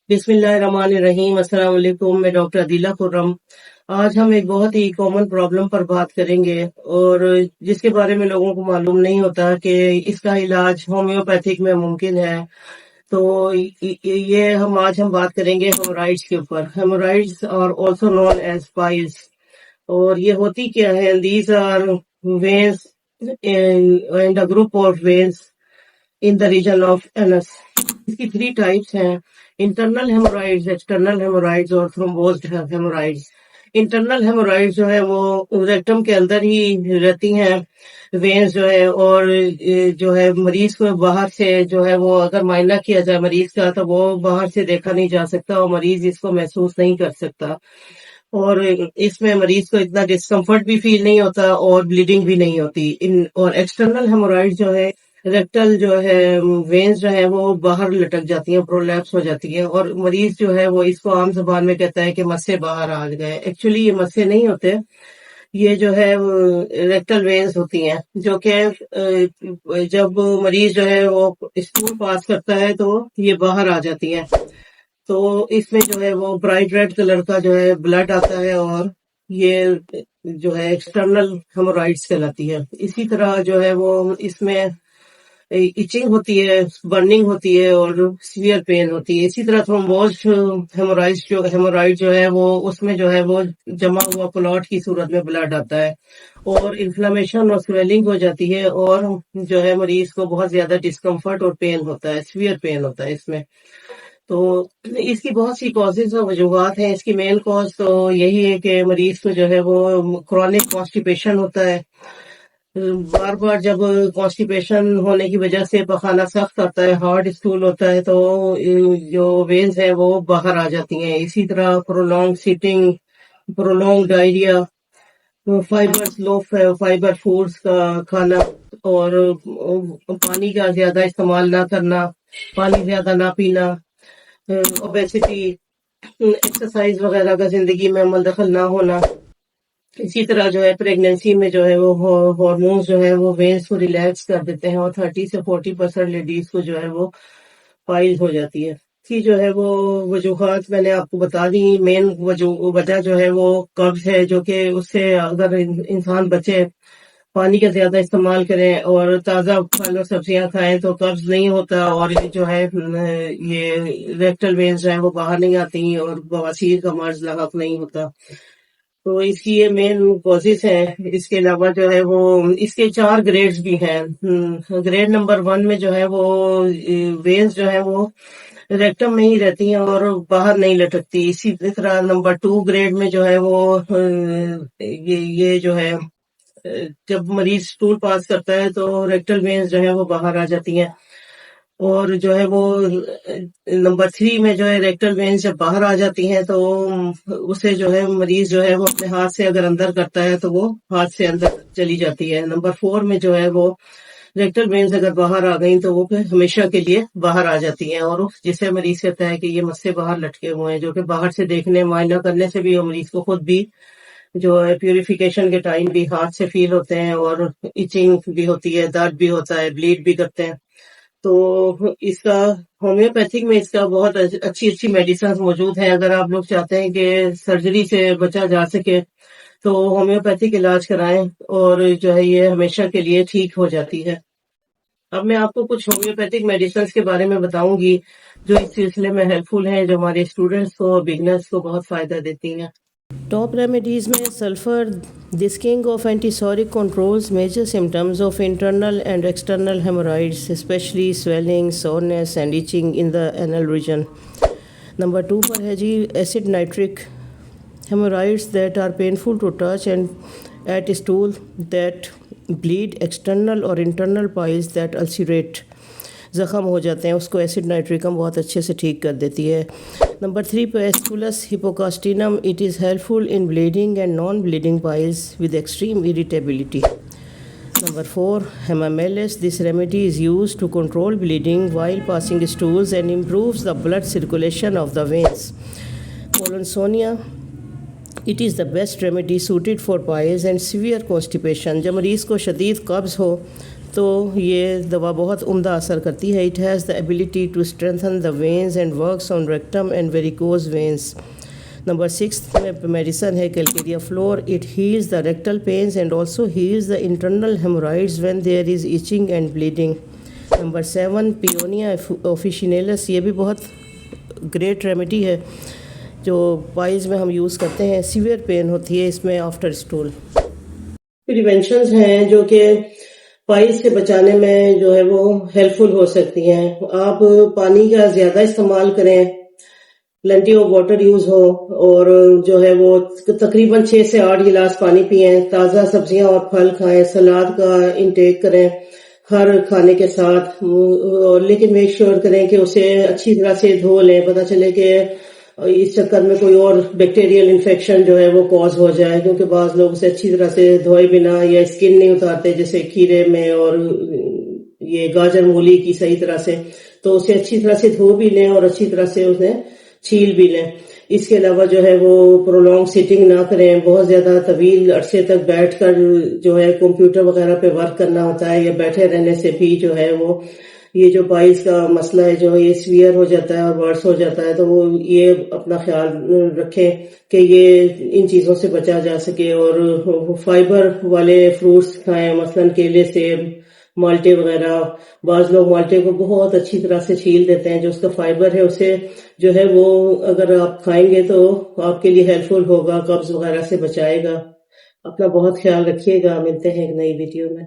बिस्मिल्लाहिर्रहमानिर्रहीम। अस्सलाम वालेकुम। मैं डॉक्टर अदीला खुर्रम। आज हम एक बहुत ही कॉमन प्रॉब्लम पर बात करेंगे और जिसके बारे में लोगों को मालूम नहीं होता कि इसका इलाज होम्योपैथिक में मुमकिन है। तो ये हम बात करेंगे हेमोराइड्स के ऊपर। हेमोराइड्स और ऑल्सो नोन एज पाइल्स। और ये होती क्या है? These are veins and a group of veins in the region of anus. इसकी 3 टाइप्स हैं: इंटरनल हेमोराइड्स, एक्सटर्नल हेमोराइड्स और थ्रोम्बोज्ड हेमोराइड्स। इंटरनल हेमोराइड्स जो है वो रेक्टम के अंदर ही रहती हैं, वेन्स जो है, और जो है मरीज को बाहर से जो है वो अगर मायना किया जाए मरीज का तो वो बाहर से देखा नहीं जा सकता और मरीज इसको महसूस नहीं कर सकता। और इसमें मरीज को इतना डिस्कम्फर्ट भी फील नहीं होता और ब्लीडिंग भी नहीं होती। और एक्सटर्नल हेमोराइड जो है, रेक्टल जो है वेन्स जो है वो बाहर लटक जाती हैं, प्रोलैप्स हो जाती हैं और मरीज जो है वो इसको आम जबान में कहता है कि मस्से बाहर आ गए। एक्चुअली ये मस्से नहीं होते, ये जो है रेक्टल वेन्स होती हैं जो कि जब मरीज जो है वो स्टूल पास करता है तो ये बाहर आ जाती हैं। तो इसमें जो है वो ब्राइट रेड कलर का जो है ब्लड आता है और ये जो है एक्सटर्नल हेमोराइड्स कहलाती है। इसी तरह जो है वो इसमें इचिंग होती है, बर्निंग होती है और सीवियर पेन होती है। इसी तरह थ्रोम्बोज्ड हेमोराइड जो है वो उसमें जो है वो जमा हुआ क्लॉट की सूरत में ब्लड आता है और इन्फ्लेमेशन और स्वेलिंग हो जाती है और जो है मरीज को बहुत ज्यादा डिस्कम्फर्ट और पेन होता है, सीवियर पेन होता है इसमें। तो इसकी बहुत सी कॉजेज और वजूहत हैं। इसकी मेन कॉज तो यही है कि मरीज को जो है वो क्रॉनिक कॉन्स्टिपेशन होता है। बार बार जब कॉन्स्टिपेशन होने की वजह से पखाना सख्त आता है, हार्ड स्टूल होता है, तो जो वेन्स है वो बाहर आ जाती हैं। इसी तरह prolong sitting, prolong diarrhoea, fibres, low fibre foods का खाना और पानी का ज्यादा इस्तेमाल ना करना, पानी ज्यादा ना पीना, ओबेसिटी, एक्सरसाइज वगैरह का जिंदगी में अमल दखल ना होना। इसी तरह जो है प्रेगनेंसी में जो है वो हार्मोन्स जो है वो वेन्स को रिलैक्स कर देते हैं और 30 से 40% लेडीज को जो है वो पाइल्स हो जाती है। इसकी जो है वो वजूहत मैंने आपको बता दी। मेन वजह जो है वो कब्ज है, जो कि उससे अगर इंसान बचे, पानी का ज्यादा इस्तेमाल करें और ताज़ा फल और सब्जियां खाएं तो कब्ज नहीं होता और ये जो है ये रेक्टल वेन्स जो है वो बाहर नहीं आती और बवासीर का मर्ज लाक नहीं होता। तो इसकी ये मेन कॉजेज हैं। इसके अलावा जो है वो इसके 4 ग्रेड्स भी हैं। ग्रेड नंबर 1 में जो है वो वेन्स जो है वो रेक्टम में ही रहती हैं और बाहर नहीं लटकती। इसी तरह नंबर 2 ग्रेड में जो है वो ये जो है जब मरीज स्टूल पास करता है तो रेक्टल वेन्स जो है वो बाहर आ जाती हैं। और जो है वो नंबर 3 में जो है रेक्टल वेन्स जब बाहर आ जाती हैं तो उसे जो है मरीज जो है वो अपने हाथ से अगर अंदर करता है तो वो हाथ से अंदर चली जाती है। नंबर 4 में जो है वो रेक्टल वेन्स अगर बाहर आ गई तो वो फिर हमेशा के लिए बाहर आ जाती हैं और जिसे मरीज कहता है कि ये मस्से बाहर लटके हुए हैं, जो कि बाहर से देखने, मायना करने से भी मरीज को खुद भी जो है प्यूरिफिकेशन के टाइम भी हाथ से फील होते हैं और इचिंग भी होती है, दर्द भी होता है, ब्लीड भी करते हैं। तो इसका होम्योपैथिक में इसका बहुत अच्छी अच्छी मेडिसिन मौजूद हैं। अगर आप लोग चाहते हैं कि सर्जरी से बचा जा सके तो होम्योपैथिक इलाज कराएं और जो है ये हमेशा के लिए ठीक हो जाती है। अब मैं आपको कुछ होम्योपैथिक मेडिसिन के बारे में बताऊंगी जो इस सिलसिले में हेल्पफुल हैं, जो हमारे स्टूडेंट्स को और बिगनर्स को बहुत फायदा देती हैं। टॉप रेमेडीज़ में sulphur, this king of antipsoric controls major symptoms of internal and external haemorrhoids, specially swelling, soreness and itching in the anal region. Number 2 पर है जी acid nitric, haemorrhoids that are painful to touch and at stool that bleed, external और internal piles that ulcerate, ज़ख़म हो जाते हैं, उसको acid nitricum बहुत अच्छे से ठीक कर देती है। नंबर 3 पे aesculus hippocastanum, it is helpful in bleeding and non bleeding piles with extreme irritability. Number 4 hamamelis, this remedy is use to control bleeding while passing stools and improves the blood circulation of the veins. Collinsonia, It is the best remedy suited for piles and severe constipation. جب مریض کو شدید قبض ہو تو یہ دوا بہت عمدہ اثر کرتی ہے. It has the ability to strengthen the veins and works on rectum and varicose veins. Number 6 میں میڈیسن ہے کیلکیریا floor. It heals the rectal pains and also heals the internal hemorrhoids when there is itching and bleeding. Number 7 Peonia officinalis. یہ بھی بہت great remedy ہے جو pies میں ہم use کرتے ہیں. سیویئر پین ہوتی ہے اس میں آفٹر اسٹول. پریونشنز ہیں جو کہ پائز سے بچانے میں جو ہے وہ ہیلپ فل ہو سکتی ہیں. آپ پانی کا زیادہ استعمال کریں, پلنٹی آف واٹر یوز ہو, اور جو ہے وہ تقریباً 6 سے 8 گلاس پانی پئیں. تازہ سبزیاں اور پھل کھائیں. سلاد کا انٹیک کریں ہر کھانے کے ساتھ, لیکن میک شیور کریں کہ اسے اچھی طرح سے دھو لیں. پتہ چلے کہ اس چکر میں کوئی اور بیکٹیریل انفیکشن جو ہے وہ کوز ہو جائے, کیونکہ بعض لوگ اسے اچھی طرح سے دھوئے بنا یا اسکن نہیں اتارتے جیسے کھیرے میں اور یہ گاجر مولی کی صحیح طرح سے, تو اسے اچھی طرح سے دھو بھی لیں اور اچھی طرح سے اسے چھیل بھی لیں. اس کے علاوہ جو ہے وہ پرولونگ سیٹنگ نہ کریں. بہت زیادہ طویل عرصے تک بیٹھ کر جو ہے کمپیوٹر وغیرہ پہ ورک کرنا ہوتا ہے, یا بیٹھے رہنے سے بھی جو ہے وہ یہ جو پائز کا مسئلہ ہے جو یہ سیویئر ہو جاتا ہے اور ورس ہو جاتا ہے. تو وہ یہ اپنا خیال رکھیں کہ یہ ان چیزوں سے بچا جا سکے, اور فائبر والے فروٹس کھائیں, مثلاً کیلے, سیب, مالٹے وغیرہ. بعض لوگ مالٹے کو بہت اچھی طرح سے چھیل دیتے ہیں, جو اس کا فائبر ہے اسے جو ہے وہ اگر آپ کھائیں گے تو آپ کے لیے ہیلپ فل ہوگا, قبض وغیرہ سے بچائے گا. اپنا بہت خیال رکھیے گا. ملتے ہیں ایک نئی ویڈیو میں.